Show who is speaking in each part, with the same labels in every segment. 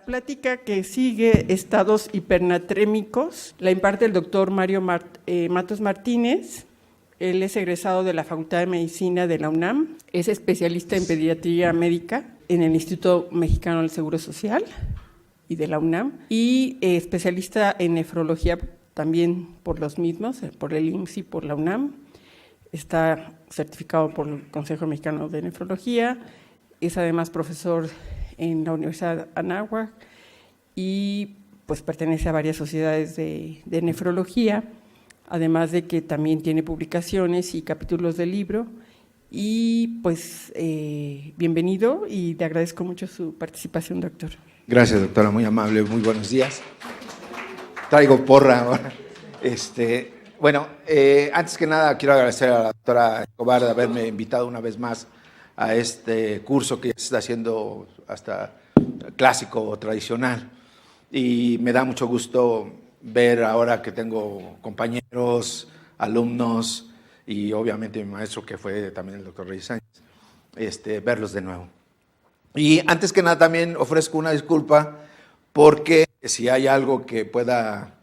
Speaker 1: Plática que sigue estados hipernatrémicos la imparte el doctor Mario Matos Martínez. Él es egresado de la Facultad de Medicina de la UNAM, es especialista en pediatría médica en el Instituto Mexicano del Seguro Social y de la UNAM, y especialista en nefrología también por los mismos, por el IMSS y por la UNAM. Está certificado por el Consejo Mexicano de Nefrología, es además profesor en la Universidad Anáhuac y pues pertenece a varias sociedades de nefrología, además de que también tiene publicaciones y capítulos del libro. Y pues bienvenido y le agradezco mucho su participación, doctor.
Speaker 2: Gracias, doctora, muy amable, muy buenos días. Traigo porra ahora. Bueno, antes que nada quiero agradecer a la doctora Escobar de haberme invitado una vez más a este curso que se está haciendo hasta clásico o tradicional. Y me da mucho gusto ver ahora que tengo compañeros, alumnos y obviamente mi maestro, que fue también el doctor Reyes Sánchez, verlos de nuevo. Y antes que nada también ofrezco una disculpa porque si hay algo que pueda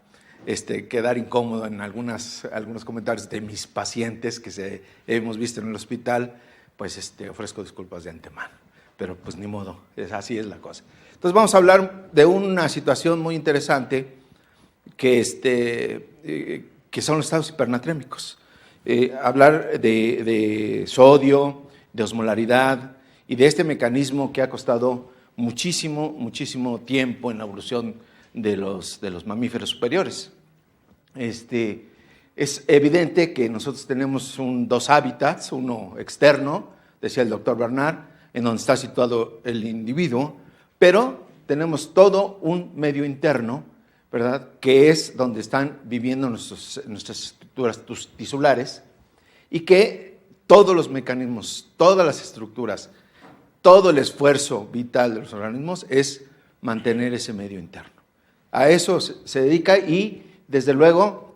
Speaker 2: quedar incómodo en algunos comentarios de mis pacientes que hemos visto en el hospital, pues ofrezco disculpas de antemano, pero pues ni modo, así es la cosa. Entonces vamos a hablar de una situación muy interesante que son los estados hipernatrémicos. Hablar de sodio, de osmolaridad y de este mecanismo que ha costado muchísimo tiempo en la evolución de los mamíferos superiores. Es evidente que nosotros tenemos dos hábitats, uno externo, decía el doctor Bernard, en donde está situado el individuo, pero tenemos todo un medio interno, ¿verdad?, que es donde están viviendo nuestras estructuras tisulares y que todos los mecanismos, todas las estructuras, todo el esfuerzo vital de los organismos es mantener ese medio interno. A eso se dedica y, desde luego,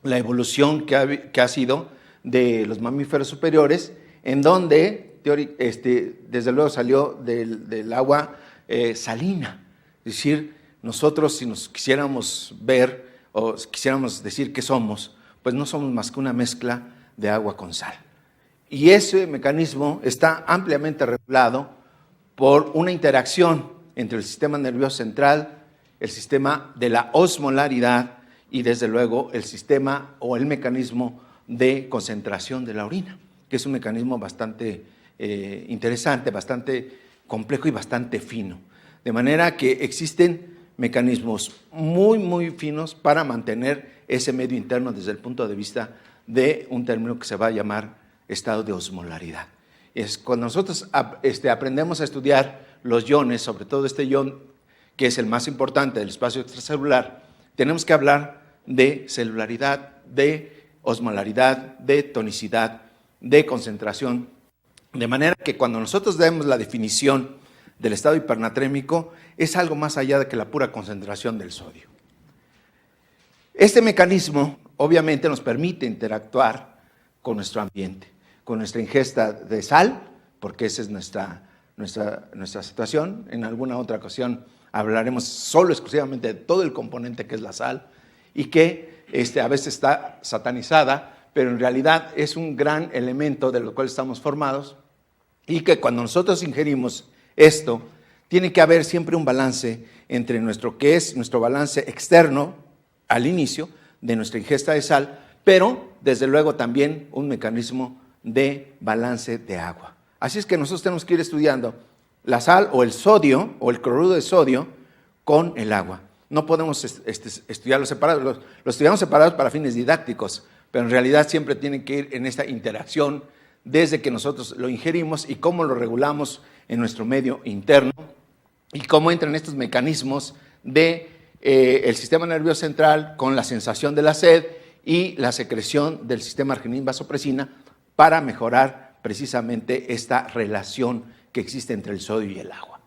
Speaker 2: la evolución que ha sido de los mamíferos superiores, en donde, desde luego, salió del agua salina. Es decir, nosotros, si nos quisiéramos ver o quisiéramos decir qué somos, pues no somos más que una mezcla de agua con sal. Y ese mecanismo está ampliamente regulado por una interacción entre el sistema nervioso central, el sistema de la osmolaridad y, desde luego, el sistema o el mecanismo de concentración de la orina, que es un mecanismo bastante interesante, bastante complejo y bastante fino. De manera que existen mecanismos muy finos para mantener ese medio interno desde el punto de vista de un término que se va a llamar estado de osmolaridad. Es cuando nosotros aprendemos a estudiar los iones, sobre todo este ion que es el más importante del espacio extracelular, tenemos que hablar de celularidad, de osmolaridad, de tonicidad, de concentración, de manera que cuando nosotros demos la definición del estado hipernatrémico es algo más allá de que la pura concentración del sodio. Este mecanismo obviamente nos permite interactuar con nuestro ambiente, con nuestra ingesta de sal, porque esa es nuestra situación. En alguna otra ocasión hablaremos solo exclusivamente de todo el componente que es la sal y que a veces está satanizada, pero en realidad es un gran elemento de lo cual estamos formados y que cuando nosotros ingerimos esto, tiene que haber siempre un balance entre nuestro balance externo al inicio de nuestra ingesta de sal, pero desde luego también un mecanismo de balance de agua. Así es que nosotros tenemos que ir estudiando la sal o el sodio o el cloruro de sodio con el agua. No podemos estudiarlos separados, los estudiamos separados para fines didácticos, pero en realidad siempre tienen que ir en esta interacción desde que nosotros lo ingerimos y cómo lo regulamos en nuestro medio interno y cómo entran estos mecanismos de el sistema nervioso central con la sensación de la sed y la secreción del sistema arginina-vasopresina para mejorar precisamente esta relación que existe entre el sodio y el agua.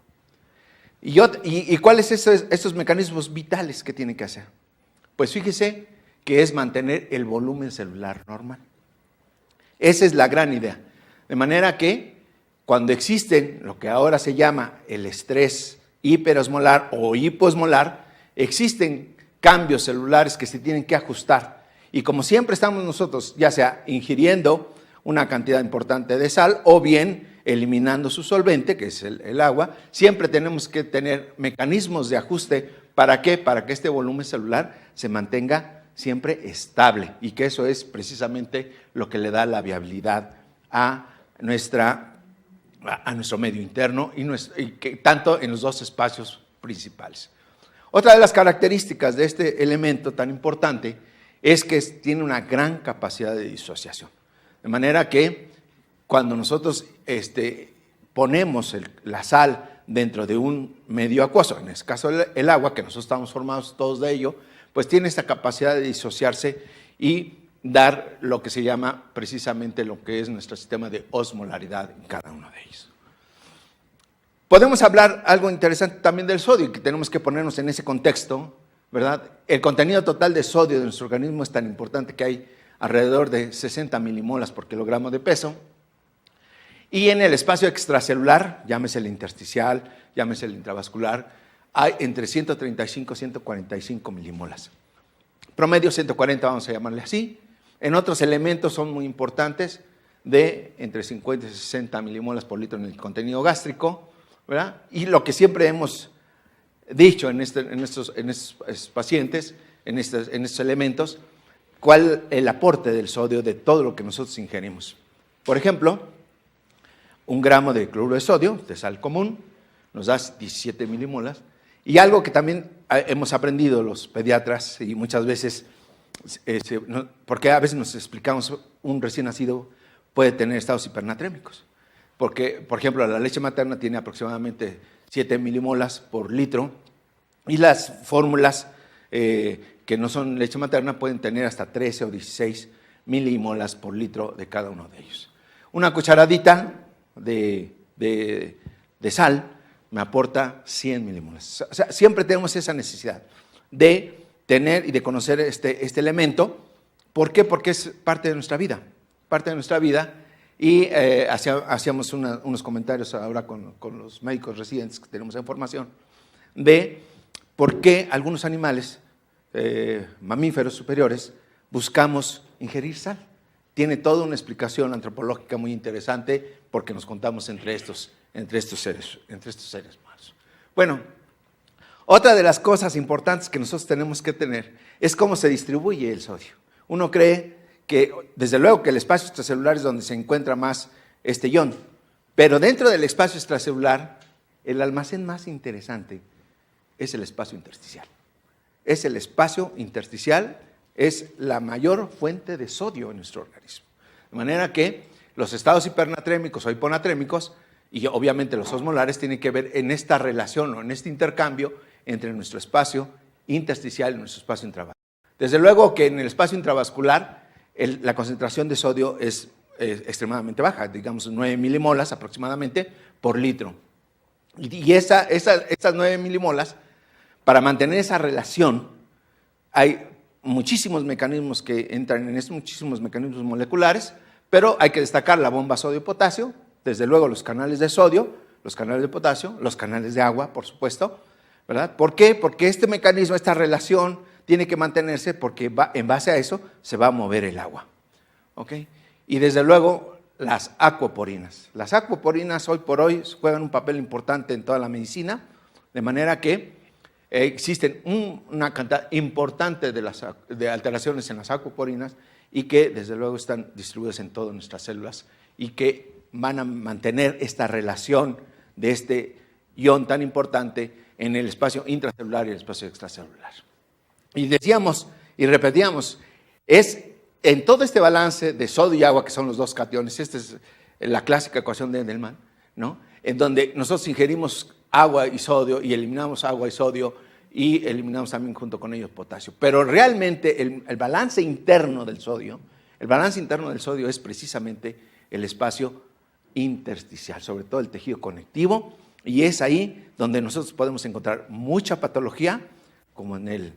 Speaker 2: ¿Y cuáles son estos mecanismos vitales que tienen que hacer? Pues fíjese que es mantener el volumen celular normal. Esa es la gran idea. De manera que cuando existen lo que ahora se llama el estrés hiperosmolar o hipoosmolar, existen cambios celulares que se tienen que ajustar. Y como siempre estamos nosotros, ya sea ingiriendo una cantidad importante de sal o bien eliminando su solvente, que es el agua, siempre tenemos que tener mecanismos de ajuste. ¿Para qué? Para que este volumen celular se mantenga siempre estable y que eso es precisamente lo que le da la viabilidad a nuestro medio interno y que tanto en los dos espacios principales. Otra de las características de este elemento tan importante es que tiene una gran capacidad de disociación. De manera que cuando nosotros ponemos la sal dentro de un medio acuoso, en este caso el agua, que nosotros estamos formados todos de ello, pues tiene esta capacidad de disociarse y dar lo que se llama precisamente lo que es nuestro sistema de osmolaridad en cada uno de ellos. Podemos hablar algo interesante también del sodio, que tenemos que ponernos en ese contexto, ¿verdad? El contenido total de sodio de nuestro organismo es tan importante que hay alrededor de 60 milimolas por kilogramo de peso. Y en el espacio extracelular, llámese el intersticial, llámese el intravascular, hay entre 135 y 145 milimolas. Promedio 140, vamos a llamarle así. En otros elementos son muy importantes, de entre 50 y 60 milimolas por litro en el contenido gástrico, ¿verdad? Y lo que siempre hemos dicho en estos pacientes, en estos elementos, cuál es el aporte del sodio de todo lo que nosotros ingerimos. Por ejemplo, 1 gramo de cloruro de sodio, de sal común, nos da 17 milimolas. Y algo que también hemos aprendido los pediatras, y muchas veces, porque a veces nos explicamos, un recién nacido puede tener estados hipernatrémicos. Porque, por ejemplo, la leche materna tiene aproximadamente 7 milimolas por litro, y las fórmulas que no son leche materna pueden tener hasta 13 o 16 milimolas por litro de cada uno de ellos. Una cucharadita de sal me aporta 100 milimolas. O sea, siempre tenemos esa necesidad de tener y de conocer este elemento. ¿Por qué? Porque es parte de nuestra vida, y hacíamos unos comentarios ahora con los médicos residentes que tenemos en formación de por qué algunos animales, mamíferos superiores, buscamos ingerir sal. Tiene toda una explicación antropológica muy interesante porque nos contamos entre estos seres humanos. Bueno, otra de las cosas importantes que nosotros tenemos que tener es cómo se distribuye el sodio. Uno cree que, desde luego, que el espacio extracelular es donde se encuentra más este ion, pero dentro del espacio extracelular, el almacén más interesante es el espacio intersticial. Es la mayor fuente de sodio en nuestro organismo. De manera que los estados hipernatrémicos o hiponatrémicos y obviamente los osmolares tienen que ver en esta relación o en este intercambio entre nuestro espacio intersticial y nuestro espacio intravascular. Desde luego que en el espacio intravascular la concentración de sodio es extremadamente baja, digamos 9 milimolas aproximadamente por litro. Y esas 9 milimolas, para mantener esa relación, hay muchísimos mecanismos que entran en estos, muchísimos mecanismos moleculares, pero hay que destacar la bomba sodio-potasio, desde luego los canales de sodio, los canales de potasio, los canales de agua, por supuesto, ¿verdad? ¿Por qué? Porque este mecanismo, esta relación, tiene que mantenerse porque en base a eso se va a mover el agua. ¿Ok? Y desde luego las acuoporinas. Las acuoporinas hoy por hoy juegan un papel importante en toda la medicina, de manera que existen una cantidad importante de alteraciones en las acuoporinas y que desde luego están distribuidas en todas nuestras células y que van a mantener esta relación de este ion tan importante en el espacio intracelular y el espacio extracelular. Y decíamos y repetíamos, es en todo este balance de sodio y agua, que son los dos cationes, esta es la clásica ecuación de Engelmann, ¿no? En donde nosotros ingerimos agua y sodio y eliminamos agua y sodio y eliminamos también junto con ellos potasio. Pero realmente el balance interno del sodio es precisamente el espacio intersticial, sobre todo el tejido conectivo, y es ahí donde nosotros podemos encontrar mucha patología, como en el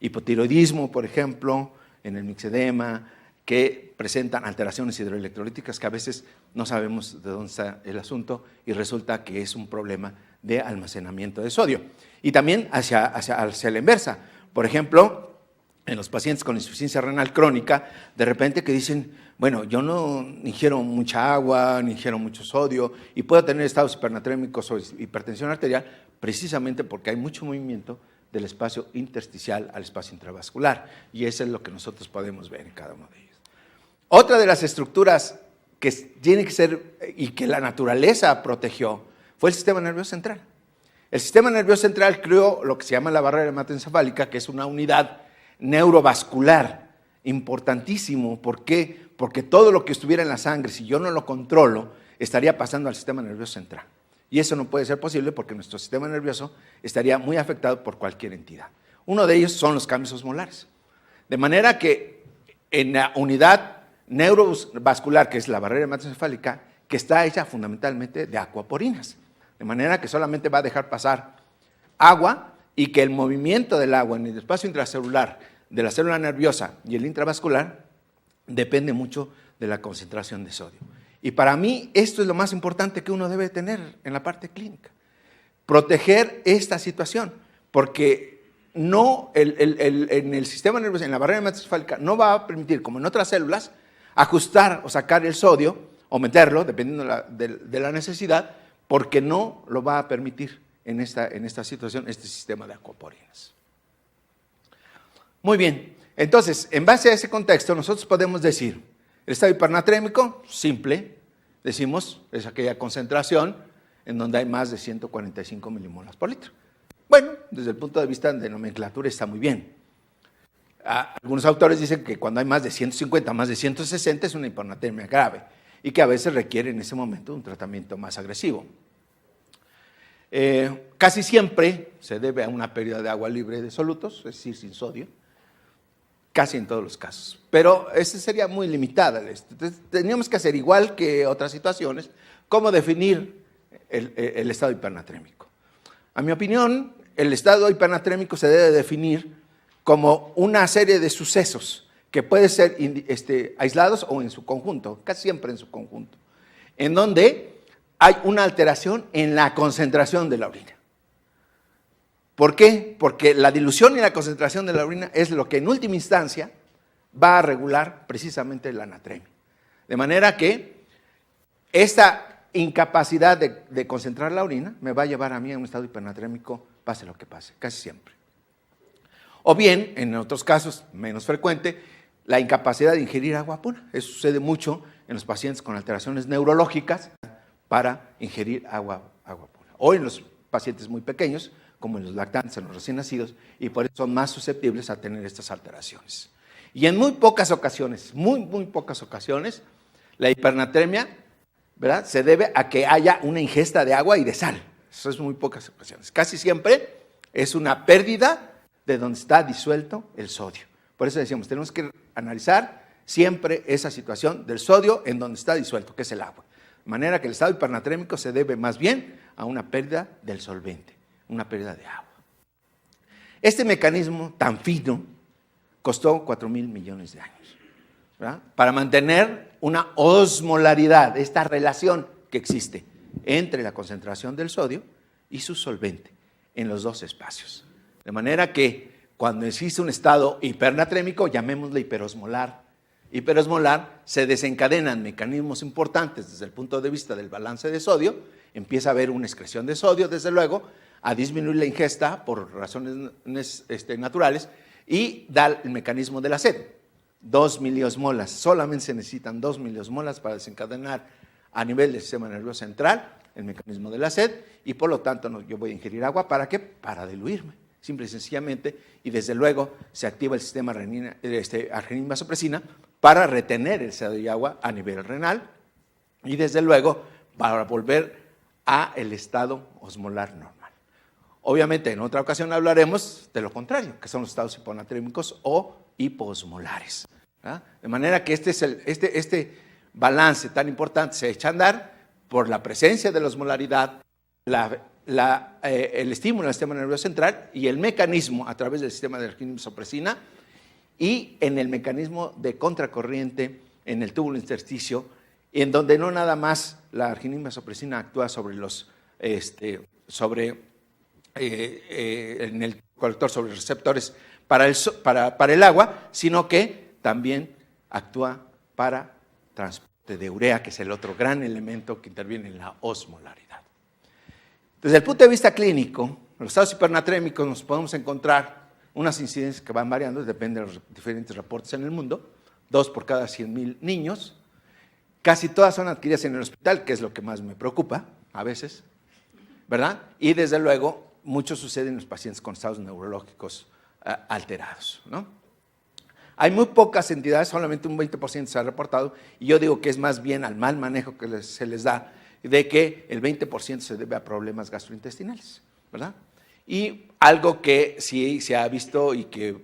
Speaker 2: hipotiroidismo, por ejemplo, en el mixedema, que presentan alteraciones hidroelectrolíticas que a veces no sabemos de dónde está el asunto y resulta que es un problema de almacenamiento de sodio. Y también hacia la inversa. Por ejemplo, en los pacientes con insuficiencia renal crónica, de repente que dicen, bueno, yo no ingiero mucha agua, ni ingiero mucho sodio, y puedo tener estados hipernatrémicos o hipertensión arterial, precisamente porque hay mucho movimiento del espacio intersticial al espacio intravascular, y eso es lo que nosotros podemos ver en cada uno de ellos. Otra de las estructuras que tiene que ser, y que la naturaleza protegió, fue el sistema nervioso central. El sistema nervioso central creó lo que se llama la barrera hematoencefálica, que es una unidad neurovascular importantísimo. ¿Por qué? Porque todo lo que estuviera en la sangre, si yo no lo controlo, estaría pasando al sistema nervioso central. Y eso no puede ser posible porque nuestro sistema nervioso estaría muy afectado por cualquier entidad. Uno de ellos son los cambios osmolares. De manera que en la unidad neurovascular, que es la barrera hematoencefálica, que está hecha fundamentalmente de aquaporinas. De manera que solamente va a dejar pasar agua y que el movimiento del agua en el espacio intracelular de la célula nerviosa y el intravascular depende mucho de la concentración de sodio. Y para mí esto es lo más importante que uno debe tener en la parte clínica. Proteger esta situación, porque no en el sistema nervioso, en la barrera hematoencefálica, no va a permitir, como en otras células, ajustar o sacar el sodio o meterlo, dependiendo de la necesidad, porque no lo va a permitir en esta situación, este sistema de aquaporinas. Muy bien, entonces, en base a ese contexto, nosotros podemos decir, el estado hipernatrémico, simple, decimos, es aquella concentración en donde hay más de 145 milimolas por litro. Bueno, desde el punto de vista de nomenclatura está muy bien. Algunos autores dicen que cuando hay más de 150, más de 160 es una hipernatremia grave y que a veces requiere en ese momento un tratamiento más agresivo. Casi siempre se debe a una pérdida de agua libre de solutos, es decir, sin sodio, casi en todos los casos, pero esa sería muy limitada. Entonces, teníamos que hacer igual que otras situaciones, cómo definir el estado hipernatrémico. A mi opinión, el estado hipernatrémico se debe definir como una serie de sucesos que pueden ser aislados o en su conjunto, casi siempre en su conjunto, en donde hay una alteración en la concentración de la orina. ¿Por qué? Porque la dilución y la concentración de la orina es lo que en última instancia va a regular precisamente la natremia. De manera que esta incapacidad de concentrar la orina me va a llevar a mí a un estado hipernatrémico, pase lo que pase, casi siempre. O bien, en otros casos, menos frecuente, la incapacidad de ingerir agua pura. Eso sucede mucho en los pacientes con alteraciones neurológicas para ingerir agua pura. O en los pacientes muy pequeños, como en los lactantes, en los recién nacidos, y por eso son más susceptibles a tener estas alteraciones. Y en muy pocas ocasiones, muy pocas ocasiones, la hipernatremia, ¿verdad?, se debe a que haya una ingesta de agua y de sal. Eso es muy pocas ocasiones. Casi siempre es una pérdida de donde está disuelto el sodio. Por eso decíamos, tenemos que analizar siempre esa situación del sodio en donde está disuelto, que es el agua. De manera que el estado hipernatrémico se debe más bien a una pérdida del solvente, una pérdida de agua. Este mecanismo tan fino costó 4,000 millones de años, ¿verdad?, para mantener una osmolaridad, esta relación que existe entre la concentración del sodio y su solvente en los dos espacios. De manera que cuando existe un estado hipernatrémico, llamémosle hiperosmolar, se desencadenan mecanismos importantes desde el punto de vista del balance de sodio, empieza a haber una excreción de sodio, desde luego, a disminuir la ingesta por razones naturales y da el mecanismo de la sed. 2 miliosmolas, solamente se necesitan 2 miliosmolas para desencadenar a nivel del sistema nervioso central el mecanismo de la sed y por lo tanto yo voy a ingerir agua, ¿para qué? Para diluirme, simple y sencillamente, y desde luego se activa el sistema arginina-vasopresina para retener el sodio y agua a nivel renal y desde luego para volver a el estado osmolar normal. Obviamente en otra ocasión hablaremos de lo contrario, que son los estados hiponatrémicos o hiposmolares, ¿verdad? De manera que este balance tan importante se echa a andar por la presencia de la osmolaridad, el estímulo al sistema nervioso central y el mecanismo a través del sistema de arginina-vasopresina y en el mecanismo de contracorriente en el túbulo intersticio, en donde no nada más la arginina vasopresina actúa sobre en el colector sobre receptores para el agua, sino que también actúa para transporte de urea, que es el otro gran elemento que interviene en la osmolaridad. Desde el punto de vista clínico, en los estados hipernatrémicos nos podemos encontrar unas incidencias que van variando, depende de los diferentes reportes en el mundo, 2 por cada 100,000 niños. Casi todas son adquiridas en el hospital, que es lo que más me preocupa a veces, ¿verdad? Y desde luego, mucho sucede en los pacientes con estados neurológicos alterados, ¿no? Hay muy pocas entidades, solamente un 20% se ha reportado, y yo digo que es más bien al mal manejo que se les da, de que el 20% se debe a problemas gastrointestinales, ¿verdad? Y algo que sí se ha visto y que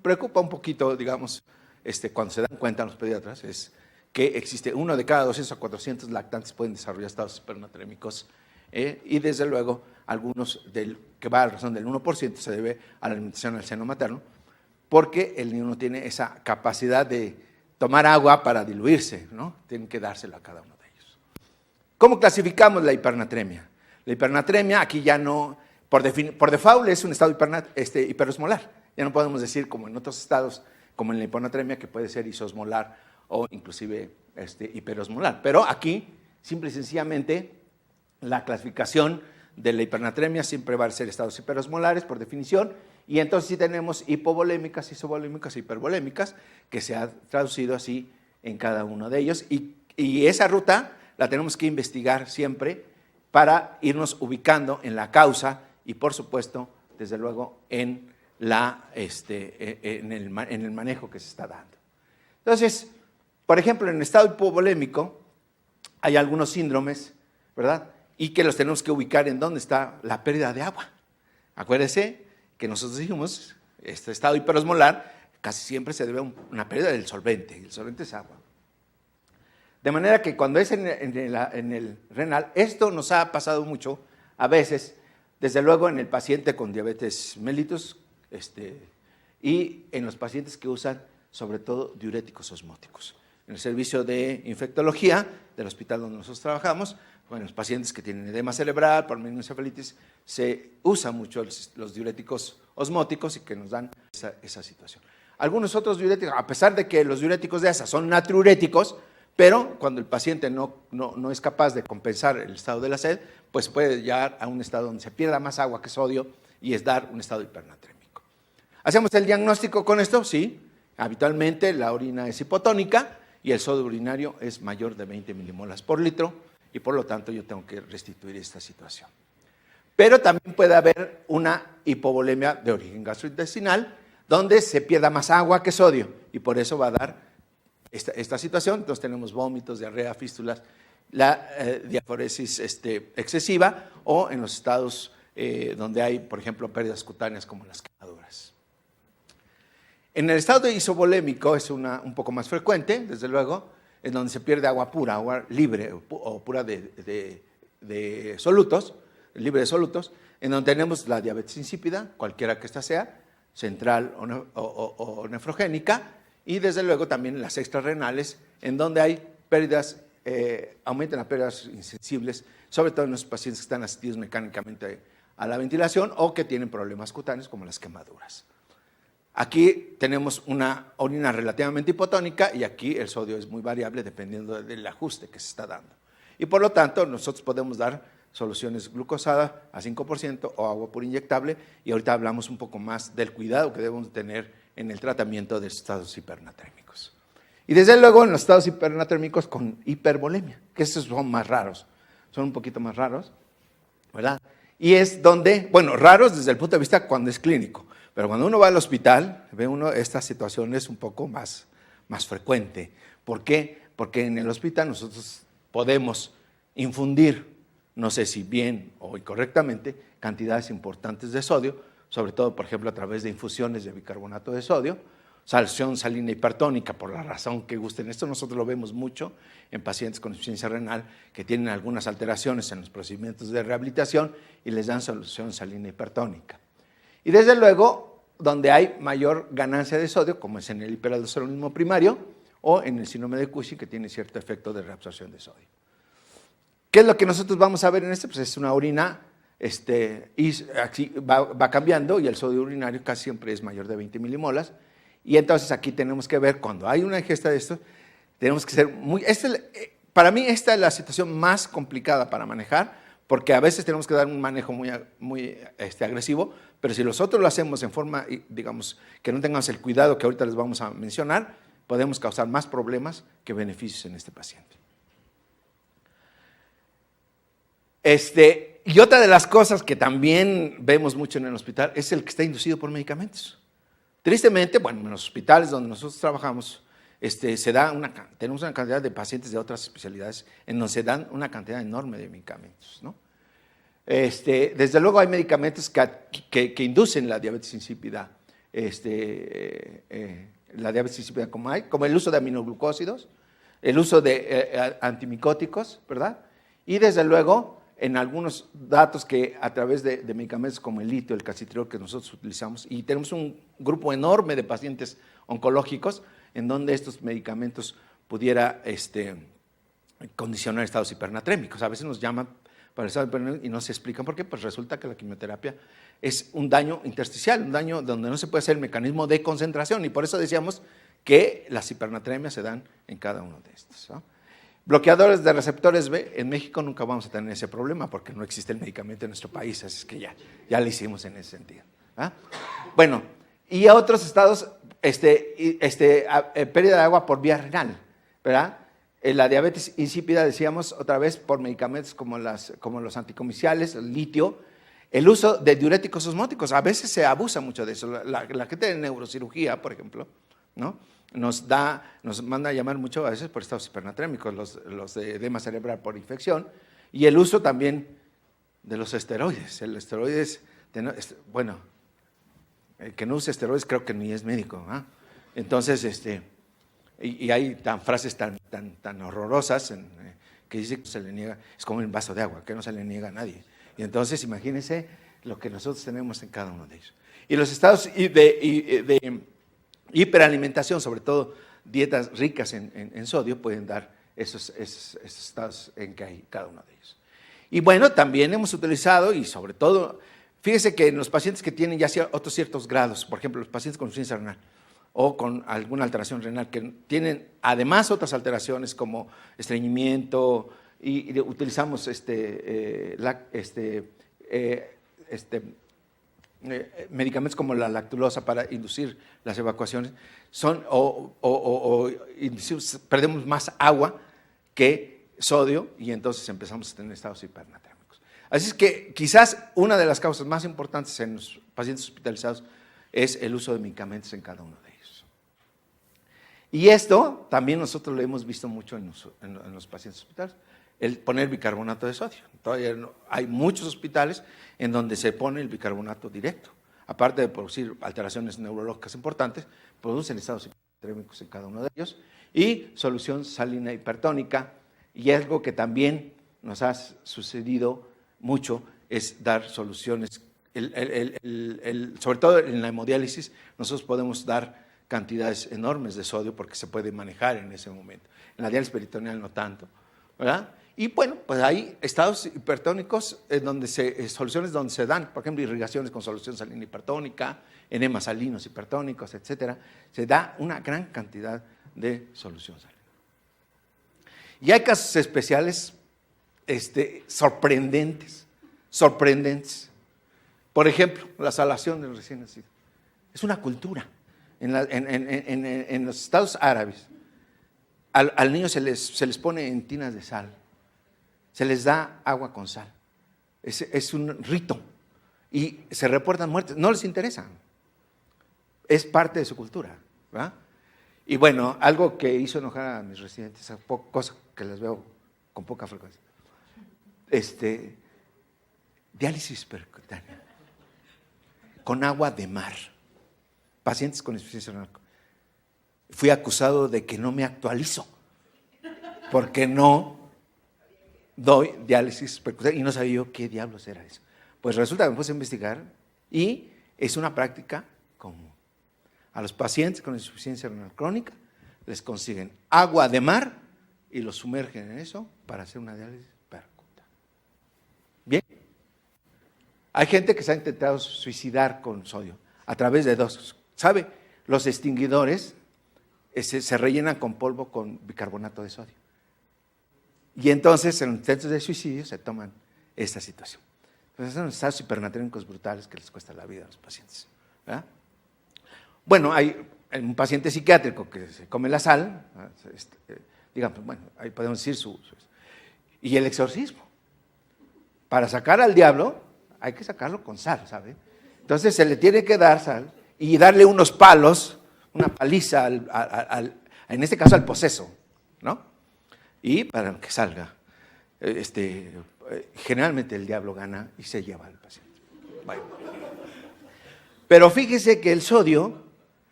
Speaker 2: preocupa un poquito, digamos, cuando se dan cuenta los pediatras, es que existe 1 de cada 200 a 400 lactantes pueden desarrollar estados hipernatrémicos, y desde luego algunos que va a razón del 1% se debe a la alimentación al seno materno, porque el niño no tiene esa capacidad de tomar agua para diluirse, ¿no? Tienen que dárselo a cada uno de ellos. ¿Cómo clasificamos la hipernatremia? La hipernatremia aquí ya no, por default es un estado hiperosmolar. Ya no podemos decir como en otros estados, como en la hiponatremia, que puede ser isosmolar o inclusive hiperosmolar. Pero aquí, simple y sencillamente, la clasificación de la hipernatremia siempre va a ser estados hiperosmolares por definición, y entonces sí tenemos hipovolémicas, isovolémicas e hipervolémicas, que se ha traducido así en cada uno de ellos, y esa ruta la tenemos que investigar siempre para irnos ubicando en la causa y por supuesto, desde luego, en el manejo que se está dando. Entonces, por ejemplo, en el estado hipovolémico hay algunos síndromes, ¿verdad? Y que los tenemos que ubicar en dónde está la pérdida de agua. Acuérdense que nosotros dijimos, este estado hiperosmolar casi siempre se debe a una pérdida del solvente, y el solvente es agua. De manera que cuando es en el renal, esto nos ha pasado mucho, a veces, desde luego en el paciente con diabetes mellitus, y en los pacientes que usan sobre todo diuréticos osmóticos. En el servicio de infectología del hospital donde nosotros trabajamos, bueno, los pacientes que tienen edema cerebral por meningoencefalitis, se usan mucho los diuréticos osmóticos y que nos dan esa situación. Algunos otros diuréticos, a pesar de que los diuréticos de ASA son natriuréticos, pero cuando el paciente no es capaz de compensar el estado de la sed, pues puede llegar a un estado donde se pierda más agua que sodio y es dar un estado hipernatrémico. ¿Hacemos el diagnóstico con esto? Sí. Habitualmente la orina es hipotónica y el sodio urinario es mayor de 20 milimolas por litro y por lo tanto yo tengo que restituir esta situación. Pero también puede haber una hipovolemia de origen gastrointestinal donde se pierda más agua que sodio y por eso va a dar esta situación. Entonces tenemos vómitos, diarrea, fístulas, la diaforesis excesiva o en los estados donde hay, por ejemplo, pérdidas cutáneas como las quemaduras. En el estado isovolémico es un poco más frecuente, desde luego, en donde se pierde agua pura, agua libre o pura de solutos, libre de solutos, en donde tenemos la diabetes insípida, cualquiera que ésta sea, central o nefrogénica, y desde luego también las extrarrenales, en donde hay pérdidas, aumentan las pérdidas insensibles, sobre todo en los pacientes que están asistidos mecánicamente a la ventilación o que tienen problemas cutáneos como las quemaduras. Aquí tenemos una orina relativamente hipotónica y aquí el sodio es muy variable dependiendo del ajuste que se está dando. Y por lo tanto, nosotros podemos dar soluciones glucosadas a 5% o agua pura inyectable y ahorita hablamos un poco más del cuidado que debemos tener en el tratamiento de estados hipernatrémicos. Y desde luego en los estados hipernatrémicos con hipervolemia, que estos son más raros, son un poquito más raros, ¿verdad? Y es donde, bueno, raros desde el punto de vista cuando es clínico, pero cuando uno va al hospital, ve uno esta situación es un poco más frecuente. ¿Por qué? Porque en el hospital nosotros podemos infundir, no sé si bien o incorrectamente, cantidades importantes de sodio, sobre todo, por ejemplo, a través de infusiones de bicarbonato de sodio, solución salina hipertónica, por la razón que gusten. Esto nosotros lo vemos mucho en pacientes con insuficiencia renal que tienen algunas alteraciones en los procedimientos de rehabilitación y les dan solución salina hipertónica. Y desde luego, donde hay mayor ganancia de sodio, como es en el hiperaldosteronismo primario o en el síndrome de Cushing, que tiene cierto efecto de reabsorción de sodio. ¿Qué es lo que nosotros vamos a ver en este? Pues es una orina, y aquí va cambiando, y el sodio urinario casi siempre es mayor de 20 milimolas, y entonces aquí tenemos que ver, cuando hay una ingesta de esto, tenemos que ser muy... para mí esta es la situación más complicada para manejar, porque a veces tenemos que dar un manejo muy agresivo, pero si nosotros lo hacemos en forma, digamos, que no tengamos el cuidado que ahorita les vamos a mencionar, podemos causar más problemas que beneficios en este paciente. Y otra de las cosas que también vemos mucho en el hospital es el que está inducido por medicamentos. Tristemente, bueno, en los hospitales donde nosotros trabajamos, tenemos una cantidad de pacientes de otras especialidades en donde se dan una cantidad enorme de medicamentos, ¿no? Desde luego hay medicamentos que inducen la diabetes insípida, como el uso de aminoglucósidos, el uso de antimicóticos, ¿verdad? Y desde luego, en algunos datos que a través de medicamentos como el litio, el calcitriol que nosotros utilizamos, y tenemos un grupo enorme de pacientes oncológicos en donde estos medicamentos pudiera condicionar estados hipernatrémicos. A veces nos llaman para el estado hipernatrémico y no se explican por qué, pues resulta que la quimioterapia es un daño intersticial, un daño donde no se puede hacer el mecanismo de concentración, y por eso decíamos que las hipernatremias se dan en cada uno de estos, ¿no? Bloqueadores de receptores B, en México nunca vamos a tener ese problema porque no existe el medicamento en nuestro país, así es que ya lo hicimos en ese sentido. ¿Ah? Bueno, y a otros estados, pérdida de agua por vía renal, ¿verdad? La diabetes insípida, decíamos otra vez, por medicamentos como los anticomiciales, el litio, el uso de diuréticos osmóticos, a veces se abusa mucho de eso. La gente de neurocirugía, por ejemplo, ¿no? Nos manda a llamar mucho a veces por estados hipernatrémicos, los de edema cerebral por infección, y el uso también de los esteroides. El esteroides, bueno, el que no usa esteroides creo que ni es médico, ¿eh? Entonces, y hay frases tan horrorosas que dice que se le niega, es como un vaso de agua, que no se le niega a nadie. Y entonces imagínense lo que nosotros tenemos en cada uno de ellos. Y los estados de hiperalimentación, sobre todo dietas ricas en sodio, pueden dar esos estados en que hay cada uno de ellos. Y bueno, también hemos utilizado, y sobre todo, fíjese que en los pacientes que tienen ya otros ciertos grados, por ejemplo, los pacientes con insuficiencia renal o con alguna alteración renal, que tienen además otras alteraciones como estreñimiento, y utilizamos medicamentos como la lactulosa para inducir las evacuaciones, perdemos más agua que sodio y entonces empezamos a tener estados hipernatrémicos. Así es que quizás una de las causas más importantes en los pacientes hospitalizados es el uso de medicamentos en cada uno de ellos. Y esto también nosotros lo hemos visto mucho en los pacientes hospitalarios, el poner bicarbonato de sodio. Todavía hay muchos hospitales en donde se pone el bicarbonato directo. Aparte de producir alteraciones neurológicas importantes, producen estados hipernatrémicos en cada uno de ellos, y solución salina hipertónica. Y algo que también nos ha sucedido mucho es dar soluciones, sobre todo en la hemodiálisis, nosotros podemos dar cantidades enormes de sodio porque se puede manejar en ese momento. En la diálisis peritoneal no tanto, ¿verdad? Y bueno, pues hay estados hipertónicos soluciones donde se dan, por ejemplo, irrigaciones con solución salina hipertónica, enemas salinos hipertónicos, etcétera. Se da una gran cantidad de solución salina. Y hay casos especiales sorprendentes. Por ejemplo, la salación del recién nacido. Es una cultura. En los estados árabes, al niño se les pone en tinas de sal. Se les da agua con sal. Es un rito. Y se reportan muertes. No les interesa. Es parte de su cultura, ¿verdad? Y bueno, algo que hizo enojar a mis residentes, cosa que les veo con poca frecuencia. Diálisis percutánea. Con agua de mar. Pacientes con insuficiencia renal. Fui acusado de que no me actualizo. Porque no doy diálisis percutánea y no sabía yo qué diablos era eso. Pues resulta que me puse a investigar y es una práctica común. A los pacientes con insuficiencia renal crónica les consiguen agua de mar y los sumergen en eso para hacer una diálisis percutánea. Bien. Hay gente que se ha intentado suicidar con sodio a través de dos. ¿Sabe? Los extinguidores se rellenan con polvo con bicarbonato de sodio. Y entonces en los intentos de suicidio se toman esta situación. Entonces son estados hipernatrémicos brutales que les cuesta la vida a los pacientes, ¿verdad? Bueno, hay un paciente psiquiátrico que se come la sal, digamos, bueno, ahí podemos decir y el exorcismo. Para sacar al diablo hay que sacarlo con sal, ¿sabe? Entonces se le tiene que dar sal y darle unos palos, una paliza, en este caso al poseso, ¿no? Y para que salga, generalmente el diablo gana y se lleva al paciente. Bueno. Pero fíjese que el sodio,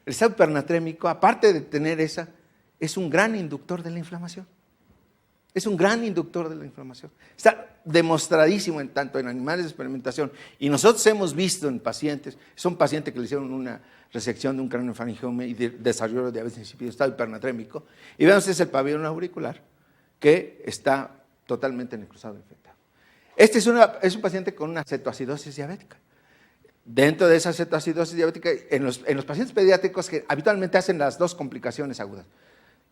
Speaker 2: el estado hipernatrémico, aparte de tener esa, es un gran inductor de la inflamación. Es un gran inductor de la inflamación. Está demostradísimo tanto en animales de experimentación y nosotros hemos visto en pacientes, son pacientes que le hicieron una resección de un craneofaringioma y desarrolló diabetes insípida, estado hipernatrémico, y vean ustedes el pabellón auricular que está totalmente necrosado, infectado. Este es un paciente con una cetoacidosis diabética. Dentro de esa cetoacidosis diabética, en los pacientes pediátricos que habitualmente hacen las dos complicaciones agudas,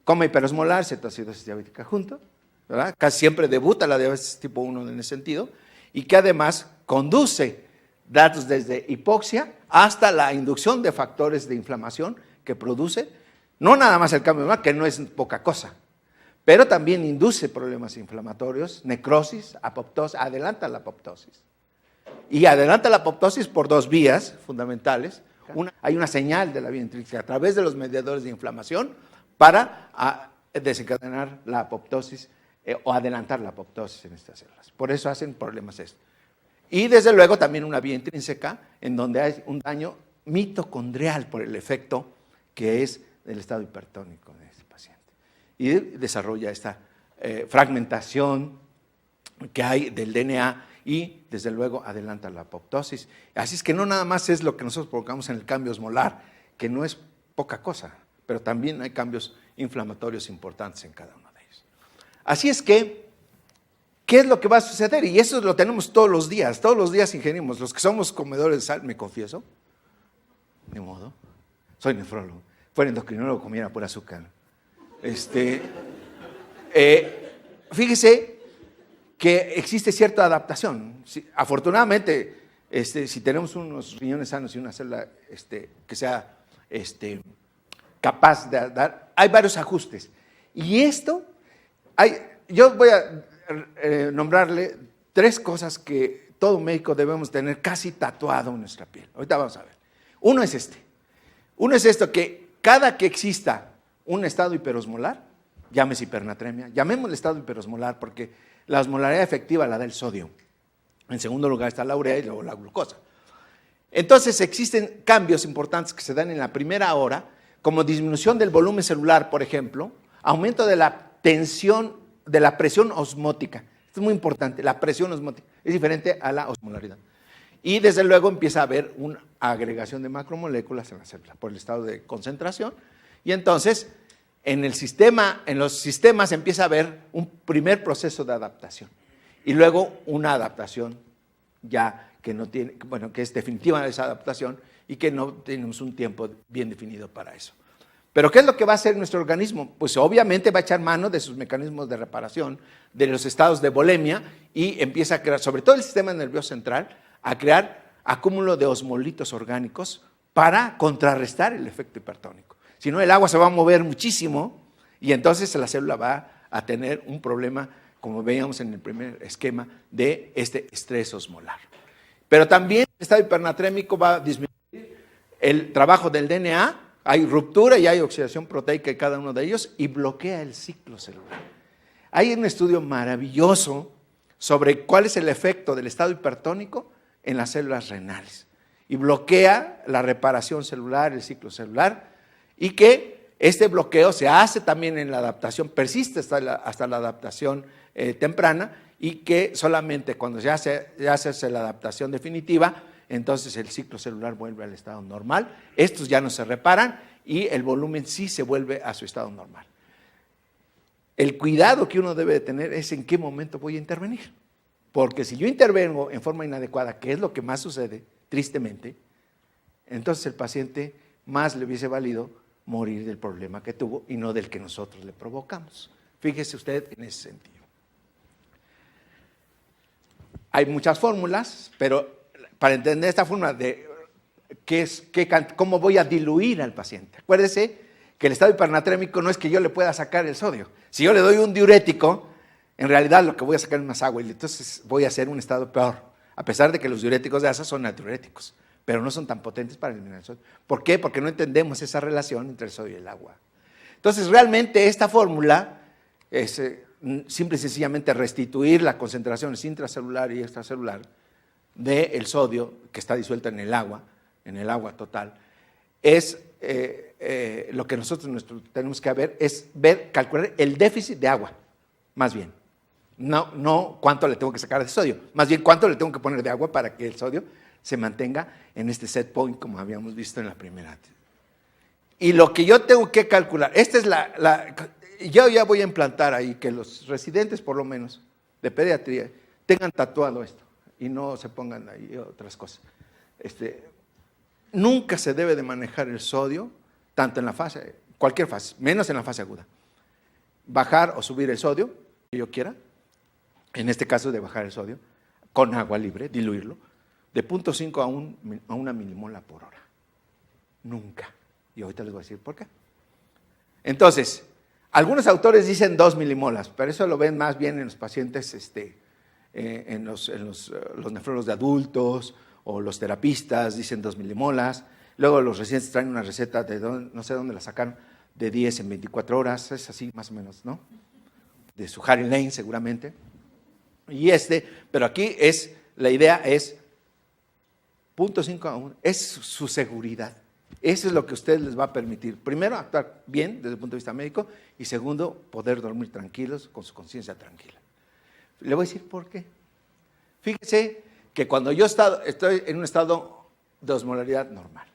Speaker 2: coma hiperosmolar, cetoacidosis diabética junto, ¿verdad? Casi siempre debuta la diabetes tipo 1 en ese sentido, y que además conduce datos desde hipoxia hasta la inducción de factores de inflamación que produce, no nada más el cambio hormonal, que no es poca cosa, pero también induce problemas inflamatorios, necrosis, apoptosis, adelanta la apoptosis. Y adelanta la apoptosis por dos vías fundamentales. Hay una señal de la vía intrínseca a través de los mediadores de inflamación para desencadenar la apoptosis o adelantar la apoptosis en estas células. Por eso hacen problemas estos. Y desde luego también una vía intrínseca en donde hay un daño mitocondrial por el efecto que es del estado hipertónico de este paciente. Y desarrolla esta fragmentación que hay del DNA y desde luego adelanta la apoptosis. Así es que no nada más es lo que nosotros provocamos en el cambio osmolar, que no es poca cosa, pero también hay cambios inflamatorios importantes en cada uno de ellos. Así es que, ¿qué es lo que va a suceder? Y eso lo tenemos todos los días ingerimos. Los que somos comedores de sal, me confieso, de modo, soy nefrólogo, fuera endocrinólogo, comiera pura azúcar. Fíjese que existe cierta adaptación. Afortunadamente, si tenemos unos riñones sanos y una célula que sea capaz de dar, hay varios ajustes. Y yo voy a nombrarle 3 cosas que todo médico debemos tener casi tatuado en nuestra piel. Ahorita vamos a ver. Uno es esto, que cada que exista un estado hiperosmolar, llámese hipernatremia, llamémosle estado hiperosmolar porque la osmolaridad efectiva la da el sodio. En segundo lugar está la urea y luego la glucosa. Entonces existen cambios importantes que se dan en la primera hora, como disminución del volumen celular, por ejemplo, aumento de la tensión, de la presión osmótica. Esto es muy importante, la presión osmótica es diferente a la osmolaridad. Y desde luego empieza a haber una agregación de macromoléculas en la célula por el estado de concentración. Y entonces en los sistemas empieza a haber un primer proceso de adaptación. Y luego una adaptación ya que no tiene, que es definitiva esa adaptación y que no tenemos un tiempo bien definido para eso. Pero ¿qué es lo que va a hacer nuestro organismo? Pues obviamente va a echar mano de sus mecanismos de reparación, de los estados de volemia y empieza a crear, sobre todo el sistema nervioso central, a crear acúmulo de osmolitos orgánicos para contrarrestar el efecto hipertónico. Si no, el agua se va a mover muchísimo y entonces la célula va a tener un problema, como veíamos en el primer esquema, de este estrés osmolar. Pero también el estado hipernatrémico va a disminuir el trabajo del DNA, hay ruptura y hay oxidación proteica en cada uno de ellos y bloquea el ciclo celular. Hay un estudio maravilloso sobre cuál es el efecto del estado hipertónico en las células renales y bloquea la reparación celular, el ciclo celular, y que este bloqueo se hace también en la adaptación, persiste hasta la adaptación temprana y que solamente cuando ya se hace la adaptación definitiva, entonces el ciclo celular vuelve al estado normal, estos ya no se reparan y el volumen sí se vuelve a su estado normal. El cuidado que uno debe de tener es en qué momento voy a intervenir, porque si yo intervengo en forma inadecuada, que es lo que más sucede, tristemente, entonces el paciente más le hubiese valido morir del problema que tuvo y no del que nosotros le provocamos. Fíjese usted en ese sentido. Hay muchas fórmulas, pero para entender esta fórmula de cómo voy a diluir al paciente. Acuérdese que el estado hipernatrémico no es que yo le pueda sacar el sodio. Si yo le doy un diurético, en realidad lo que voy a sacar es más agua y entonces voy a hacer un estado peor, a pesar de que los diuréticos de ASA son natriuréticos, pero no son tan potentes para eliminar el sodio. ¿Por qué? Porque no entendemos esa relación entre el sodio y el agua. Entonces, realmente esta fórmula es simple y sencillamente restituir la concentración intracelular y extracelular del sodio que está disuelta en el agua total. Es lo que nosotros tenemos que ver, es calcular el déficit de agua, más bien. No cuánto le tengo que sacar de sodio, más bien cuánto le tengo que poner de agua para que el sodio se mantenga en este set point, como habíamos visto en la primera. Y lo que yo tengo que calcular, esta es yo ya voy a implantar ahí que los residentes, por lo menos, de pediatría, tengan tatuado esto y no se pongan ahí otras cosas. Nunca se debe de manejar el sodio, tanto en la fase, cualquier fase, menos en la fase aguda. Bajar o subir el sodio, que yo quiera, en este caso de bajar el sodio, con agua libre, diluirlo, de 0.5 a 1 milimola por hora. Nunca. Y ahorita les voy a decir por qué. Entonces, algunos autores dicen 2 milimolas, pero eso lo ven más bien en los pacientes, en los nefrólogos de adultos, o los terapistas dicen 2 milimolas. Luego los residentes traen una receta de no sé dónde la sacaron, de 10 en 24 horas, es así más o menos, ¿no? De su Harry Lane seguramente. Y pero aquí la idea es 0.5 a 1, es su seguridad. Eso es lo que a ustedes les va a permitir, primero, actuar bien desde el punto de vista médico y segundo, poder dormir tranquilos, con su conciencia tranquila. Le voy a decir por qué. Fíjese que cuando yo estoy en un estado de osmolaridad normal,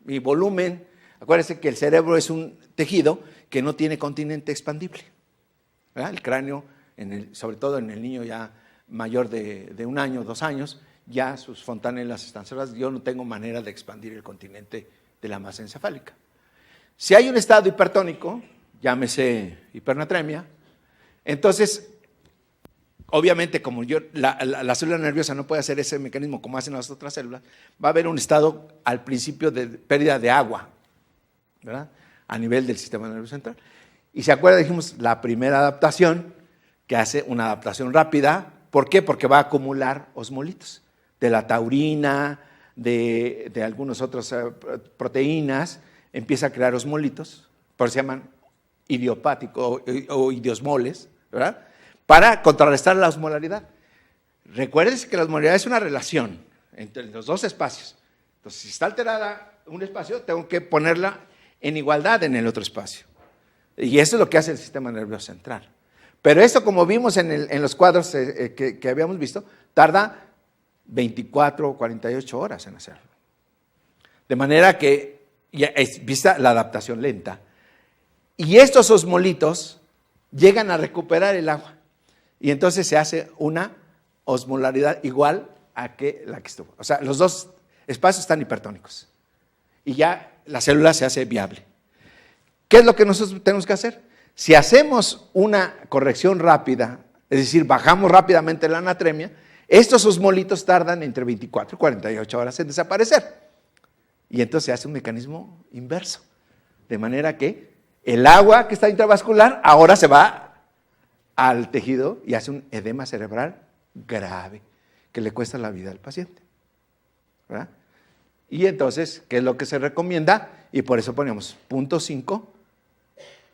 Speaker 2: mi volumen, acuérdense que el cerebro es un tejido que no tiene continente expandible, ¿verdad? El cráneo, sobre todo en el niño ya mayor de 1 año, 2 años, ya sus fontanelas están cerradas, yo no tengo manera de expandir el continente de la masa encefálica. Si hay un estado hipertónico, llámese hipernatremia, entonces, obviamente, como la célula nerviosa no puede hacer ese mecanismo como hacen las otras células, va a haber un estado al principio de pérdida de agua, ¿verdad? A nivel del sistema nervioso central. Y se acuerda, dijimos, la primera adaptación, que hace una adaptación rápida. ¿Por qué? Porque va a acumular osmolitos de la taurina, de algunas otras proteínas, empieza a crear osmolitos, por eso se llaman idiopáticos o idiosmoles, ¿verdad? Para contrarrestar la osmolaridad. Recuérdense que la osmolaridad es una relación entre los dos espacios. Entonces, si está alterada un espacio, tengo que ponerla en igualdad en el otro espacio. Y eso es lo que hace el sistema nervioso central. Pero esto, como vimos en los cuadros que habíamos visto, tarda 24 o 48 horas en hacerlo. De manera que ya es vista la adaptación lenta. Y estos osmolitos llegan a recuperar el agua. Y entonces se hace una osmolaridad igual a que la que estuvo. O sea, los dos espacios están hipertónicos. Y ya la célula se hace viable. ¿Qué es lo que nosotros tenemos que hacer? Si hacemos una corrección rápida, es decir, bajamos rápidamente la anatremia, estos osmolitos tardan entre 24 y 48 horas en desaparecer. Y entonces se hace un mecanismo inverso. De manera que el agua que está intravascular ahora se va al tejido y hace un edema cerebral grave que le cuesta la vida al paciente, ¿verdad? Y entonces, ¿qué es lo que se recomienda? Y por eso ponemos 0.5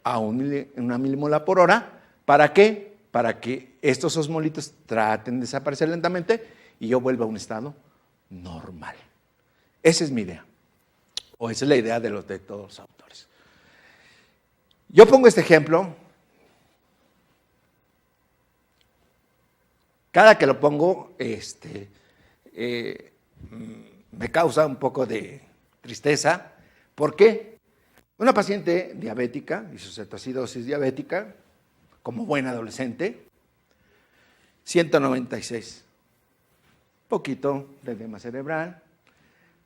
Speaker 2: a 1 milimola por hora. ¿Para qué? Para que estos osmolitos traten de desaparecer lentamente y yo vuelva a un estado normal. Esa es mi idea, o esa es la idea de todos los autores. Yo pongo este ejemplo. Cada que lo pongo, me causa un poco de tristeza. ¿Por qué? Una paciente diabética y su cetoacidosis diabética, como buen adolescente, 196, poquito de edema cerebral,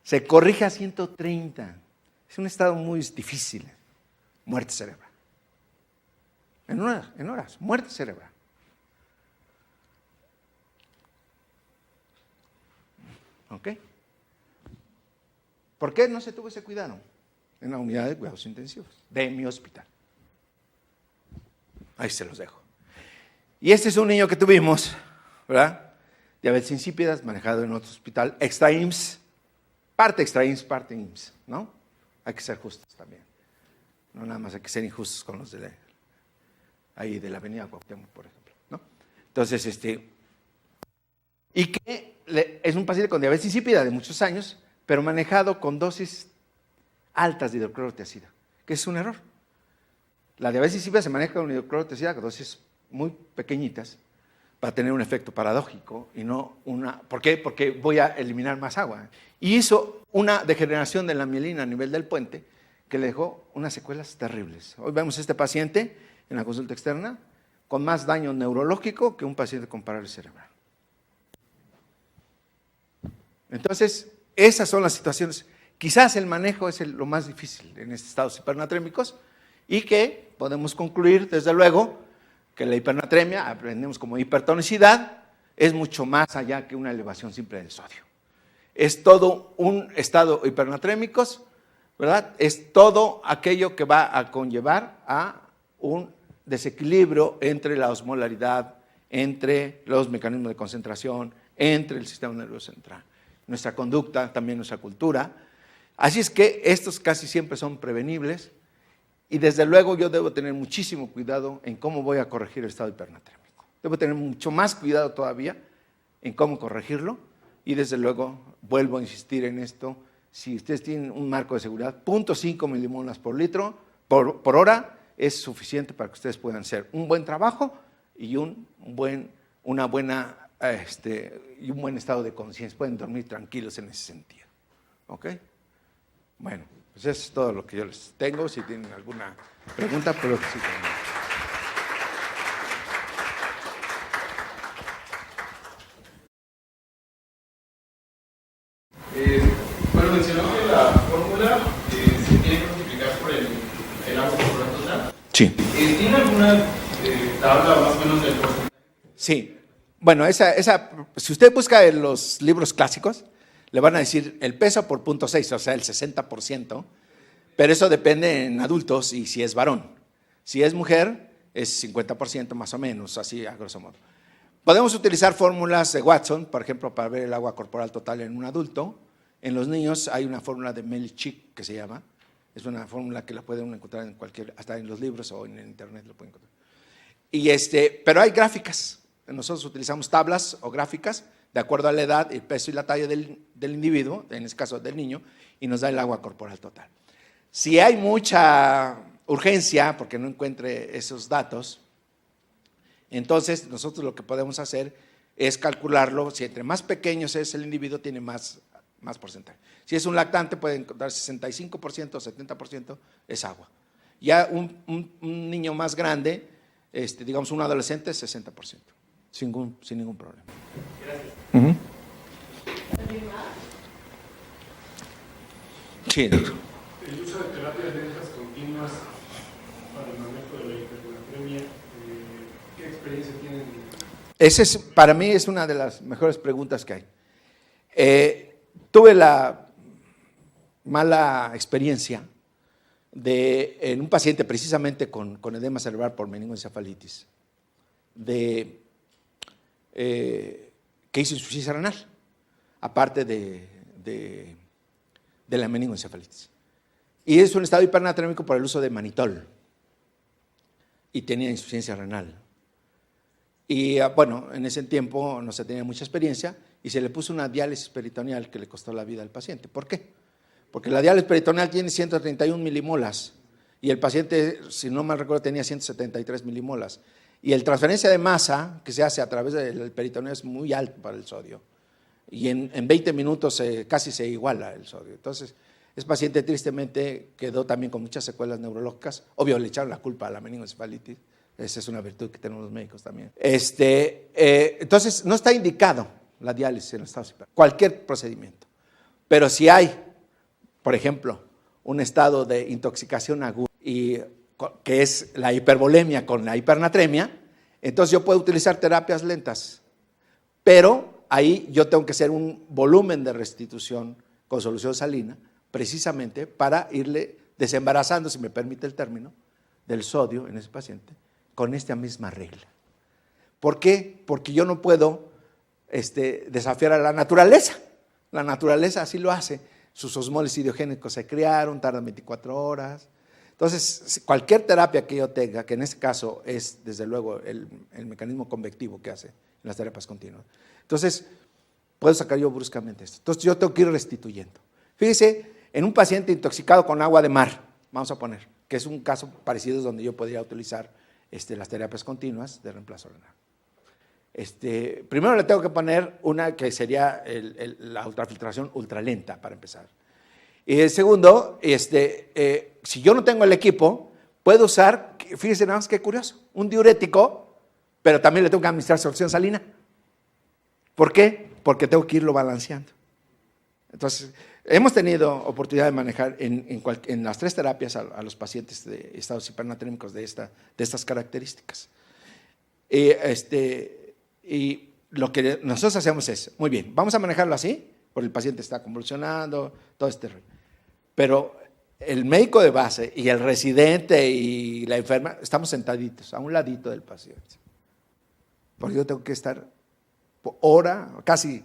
Speaker 2: se corrige a 130. Es un estado muy difícil, muerte cerebral. En horas, muerte cerebral. ¿Ok? ¿Por qué no se tuvo ese cuidado en la unidad de cuidados intensivos de mi hospital? Ahí se los dejo. Y este es un niño que tuvimos, ¿verdad? Diabetes insípidas, manejado en otro hospital, extra IMSS, parte extra IMSS, parte IMSS, ¿no? Hay que ser justos también. No nada más hay que ser injustos con los de ahí de la avenida Cuauhtémoc, por ejemplo, ¿no? Entonces, y que es un paciente con diabetes insípida de muchos años, pero manejado con dosis altas de hidroclorotiazida, que es un error. La diabetes insípida se maneja con hidroclorotiazida con dosis muy pequeñitas para tener un efecto paradójico y no una... ¿Por qué? Porque voy a eliminar más agua. Y hizo una degeneración de la mielina a nivel del puente que le dejó unas secuelas terribles. Hoy vemos a este paciente en la consulta externa con más daño neurológico que un paciente con parálisis cerebral. Entonces, esas son las situaciones. Quizás el manejo es lo más difícil en estos estados hipernatrémicos y que podemos concluir, desde luego, que la hipernatremia, aprendemos como hipertonicidad, es mucho más allá que una elevación simple del sodio. Es todo un estado hipernatrémicos, ¿verdad? Es todo aquello que va a conllevar a un desequilibrio entre la osmolaridad, entre los mecanismos de concentración, entre el sistema nervioso central, nuestra conducta, también nuestra cultura. Así es que estos casi siempre son prevenibles y desde luego yo debo tener muchísimo cuidado en cómo voy a corregir el estado hipernatrémico. Debo tener mucho más cuidado todavía en cómo corregirlo y desde luego vuelvo a insistir en esto. Si ustedes tienen un marco de seguridad, 0.5 milimolas por litro por hora es suficiente para que ustedes puedan hacer un buen trabajo y un buen estado de conciencia. Pueden dormir tranquilos en ese sentido. ¿Ok? Bueno, pues eso es todo lo que yo les tengo. Si tienen alguna pregunta, pero sí tengo.
Speaker 3: Bueno, mencionó que la fórmula se tiene que multiplicar por el agua corporal total.
Speaker 2: Sí.
Speaker 3: ¿Tiene alguna tabla más o menos del porcentaje?
Speaker 2: Sí. Bueno, si usted busca en los libros clásicos, le van a decir el peso por 0.6, o sea, el 60%, pero eso depende en adultos y si es varón. Si es mujer, es 50% más o menos, así a grosso modo. Podemos utilizar fórmulas de Watson, por ejemplo, para ver el agua corporal total en un adulto. En los niños hay una fórmula de Melichik que se llama. Es una fórmula que la pueden encontrar en hasta en los libros o en el internet lo pueden encontrar. Pero hay gráficas. Nosotros utilizamos tablas o gráficas de acuerdo a la edad, el peso y la talla del individuo, en este caso del niño, y nos da el agua corporal total. Si hay mucha urgencia porque no encuentre esos datos, entonces nosotros lo que podemos hacer es calcularlo. Si entre más pequeños es el individuo, tiene más porcentaje. Si es un lactante, puede encontrar 65% o 70% es agua. Ya un niño más grande, digamos un adolescente, 60%, sin ningún problema.
Speaker 3: Gracias.
Speaker 2: Uh-huh. Sí, doctor.
Speaker 3: El uso de terapias médicas continuas para el manejo de la hipernatremia, ¿qué experiencia tienen?
Speaker 2: Para mí es una de las mejores preguntas que hay. Tuve la mala experiencia en un paciente precisamente con edema cerebral por meningoencefalitis, que hizo insuficiencia renal, aparte de la meningoencefalitis. Y es un estado hipernatrémico por el uso de manitol y tenía insuficiencia renal. Y bueno, en ese tiempo no se tenía mucha experiencia y se le puso una diálisis peritoneal que le costó la vida al paciente. ¿Por qué? Porque la diálisis peritoneal tiene 131 milimolas y el paciente, si no mal recuerdo, tenía 173 milimolas. Y la transferencia de masa que se hace a través del peritoneo es muy alto para el sodio. y en 20 minutos casi se iguala el sodio. Entonces, ese paciente tristemente quedó también con muchas secuelas neurológicas. Obvio, le echaron la culpa a la meningoencefalitis. Esa es una virtud que tenemos los médicos también. Entonces, no está indicado la diálisis en estados hipernatremios, cualquier procedimiento. Pero si hay, por ejemplo, un estado de intoxicación aguda, que es la hipervolemia con la hipernatremia, entonces yo puedo utilizar terapias lentas. Pero ahí yo tengo que hacer un volumen de restitución con solución salina, precisamente para irle desembarazando, si me permite el término, del sodio en ese paciente, con esta misma regla. ¿Por qué? Porque yo no puedo desafiar a la naturaleza. La naturaleza así lo hace. Sus osmoles idiogénicos se crearon, tardan 24 horas. Entonces, cualquier terapia que yo tenga, que en este caso es, desde luego, el mecanismo convectivo que hace en las terapias continuas. Entonces, puedo sacar yo bruscamente esto. Entonces, yo tengo que ir restituyendo. Fíjese, en un paciente intoxicado con agua de mar, vamos a poner, que es un caso parecido donde yo podría utilizar las terapias continuas de reemplazo renal. Primero le tengo que poner una que sería la ultrafiltración ultralenta para empezar. Y el segundo, si yo no tengo el equipo, puedo usar, fíjense nada más qué curioso, un diurético, pero también le tengo que administrar solución salina. ¿Por qué? Porque tengo que irlo balanceando. Entonces, hemos tenido oportunidad de manejar en las 3 terapias a los pacientes de estados hipernatrémicos de estas características. Y lo que nosotros hacemos es, muy bien, vamos a manejarlo así, porque el paciente está convulsionando, todo pero el médico de base y el residente y la enferma estamos sentaditos a un ladito del paciente. Porque yo tengo que estar hora, casi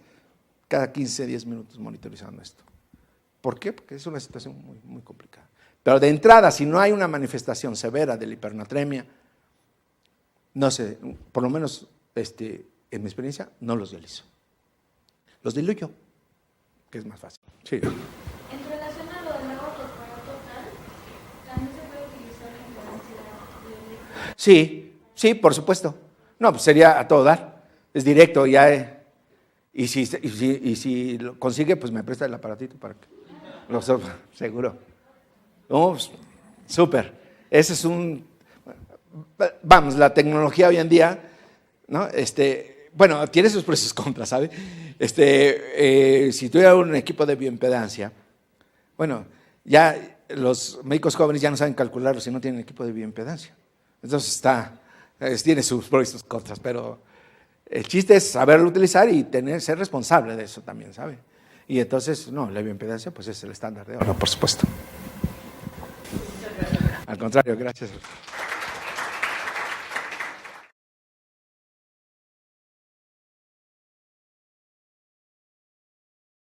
Speaker 2: cada 15, 10 minutos monitorizando esto. ¿Por qué? Porque es una situación muy, muy complicada. Pero de entrada, si no hay una manifestación severa de la hipernatremia, no sé, por lo menos en mi experiencia, no los dializo. Los diluyo, que es más fácil. Sí.
Speaker 4: En relación a lo del agua corporal total, ¿también se puede utilizar la impedancia biológica?
Speaker 2: Sí, por supuesto. No, pues sería a todo dar. Es directo, ya. Y si lo consigue, pues me presta el aparatito para que lo absorba, seguro. No, súper. Ese es vamos, la tecnología hoy en día, ¿no? Bueno, tiene sus pros y sus contras, ¿sabe? Si tuviera un equipo de bioimpedancia, bueno, ya los médicos jóvenes ya no saben calcularlo si no tienen equipo de bioimpedancia. Entonces tiene sus pros y sus contras, pero el chiste es saberlo utilizar y ser responsable de eso también, ¿sabe? Y entonces, no, la bioimpedancia pues es el estándar de ahora, por supuesto. Al contrario, gracias.